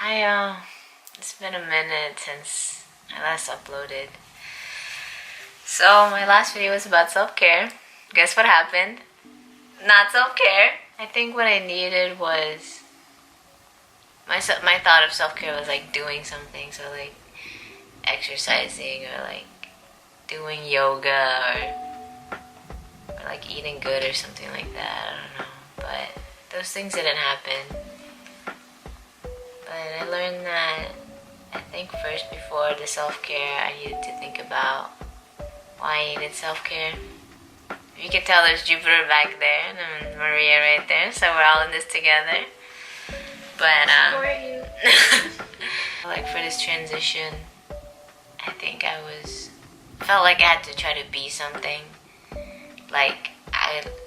It's been a minute since I last uploaded. So my last video was about self-care. Guess what happened? Not self-care. I think what I needed was my thought of self-care was like doing something, so like exercising or like doing yoga or like eating good or something like that. I don't know, but those things didn't happen. But I learned that I think first before the self-care, I needed to think about why I needed self-care. You can tell there's Jupiter back there and Maria right there, so we're all in this together. But like for this transition, I think I felt like I had to try to be something. Like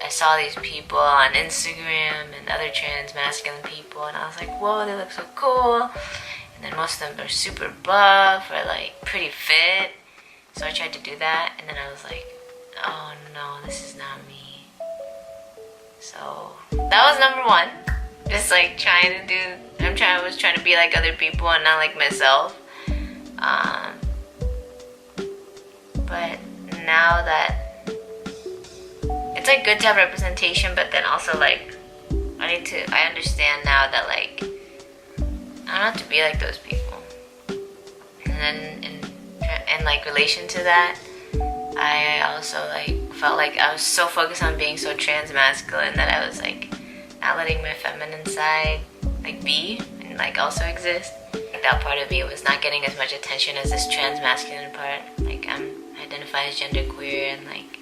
I saw these people on Instagram and other trans masculine people, and I was like, whoa, they look so cool. And then most of them are super buff or like pretty fit. So I tried to do that, and then I was like, oh no, this is not me. So that was number one. Just like I was trying to be like other people and not like myself. But now that it's like good to have representation, but then also like I understand now that like I don't have to be like those people. And then in like relation to that, I also like felt like I was so focused on being so trans masculine that I was like not letting my feminine side like be and like also exist. Like that part of me was not getting as much attention as this trans masculine part. Like I'm identify as genderqueer, and like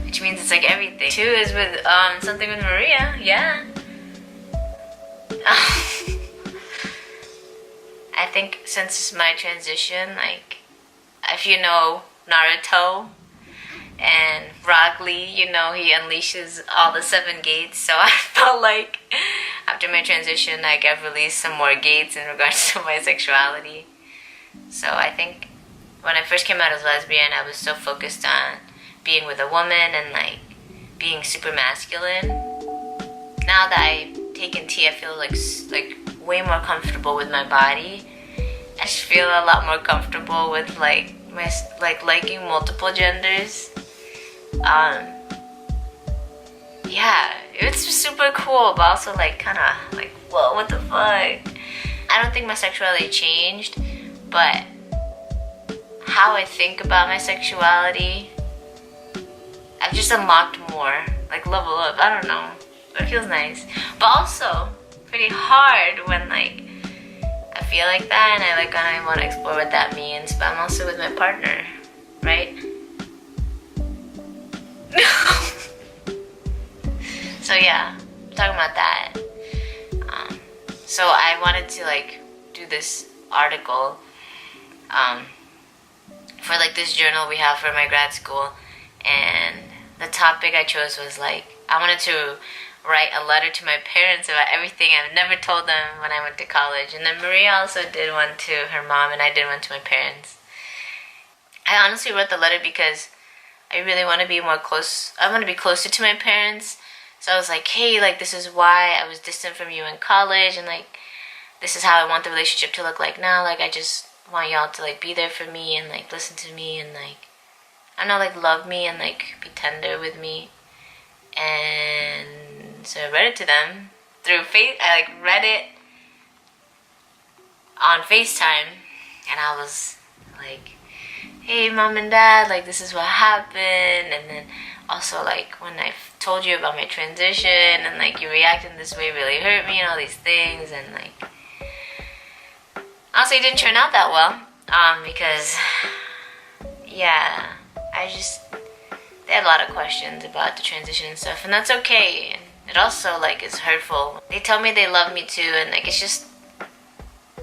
which means it's like everything. Two is with something with Maria, yeah. I think since my transition, like if you know Naruto and Rock Lee, you know he unleashes all the 7 gates. So I felt like after my transition, like I've released some more gates in regards to my sexuality. So I think when I first came out as lesbian, I was so focused on being with a woman and like being super masculine. Now that I've taken tea, I feel like way more comfortable with my body. I just feel a lot more comfortable with like my liking multiple genders. Yeah, it's super cool, but also like kind of like, whoa, what the fuck? I don't think my sexuality changed, but how I think about my sexuality, I've just unlocked more, like level up, I don't know, but it feels nice. But also pretty hard when like I feel like that and I want to explore what that means, but I'm also with my partner, right? So yeah, talking about that. So I wanted to like do this article for like this journal we have for my grad school, and the topic I chose was like I wanted to write a letter to my parents about everything I've never told them when I went to college. And then Maria also did one to her mom, and I did one to my parents. I honestly wrote the letter because I really want to be more close. I want to be closer to my parents. So I was like, hey, like this is why I was distant from you in college, and like this is how I want the relationship to look like now. Like I just want y'all to like be there for me and like listen to me and like I don't know, like love me and like be tender with me. And so I read it to them through I like read it on FaceTime, and I was like, hey mom and dad, like this is what happened. And then also like when I told you about my transition and like you reacted in this way really hurt me and all these things. And like honestly it didn't turn out that well because yeah, they had a lot of questions about the transition and stuff, and that's okay. And it also like is hurtful. They tell me they love me too, and like it's just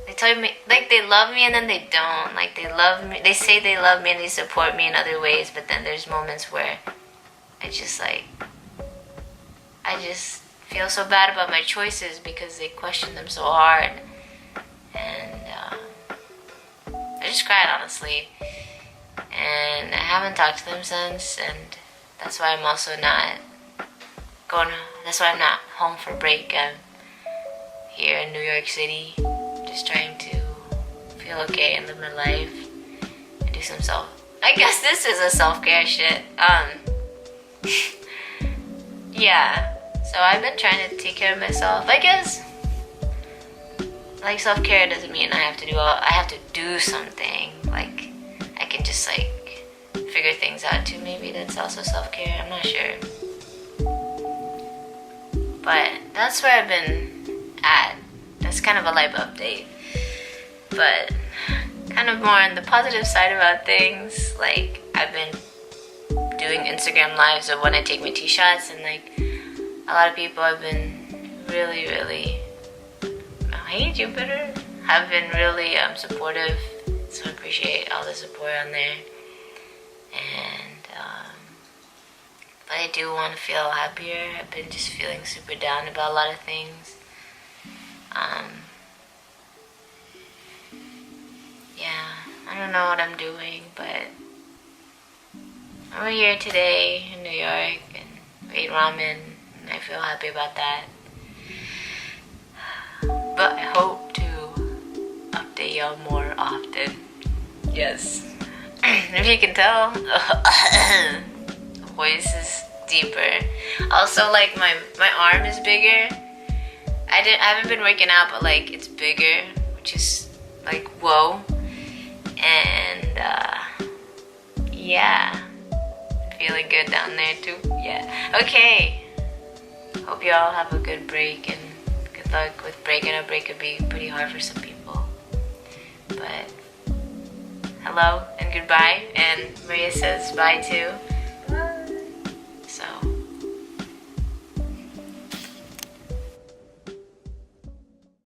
they tell me like they love me and then they don't. Like they love me, they say they love me and they support me in other ways, but then there's moments where I just feel so bad about my choices because they question them so hard. And I just cried, honestly. And I haven't talked to them since, and that's why I'm also not that's why I'm not home for break. I'm here in New York City, just trying to feel okay and live my life and do some I guess this is a self-care shit. Yeah. So I've been trying to take care of myself. I guess like self-care doesn't mean I have to do something. Like I can just like figure things out too. Maybe that's also self-care. I'm not sure. But that's where I've been at. That's kind of a life update. But kind of more on the positive side about things. Like I've been doing Instagram lives of when I take my 2 shots, and like a lot of people have been really, really, hey Jupiter, have been really supportive. So I appreciate all the support on there. And but I do want to feel happier. I've been just feeling super down about a lot of things. Yeah, I don't know what I'm doing, but I'm here today in New York and ate ramen, and I feel happy about that. But I hope to update y'all more often. Yes. If you can tell, the voice is deeper. Also, like my arm is bigger. I haven't been working out, but like it's bigger, which is like whoa. And yeah, feeling good down there too. Yeah. Okay. Hope y'all have a good break, and good luck with breaking. A break could be pretty hard for some people. But hello and goodbye. And Maria says bye too.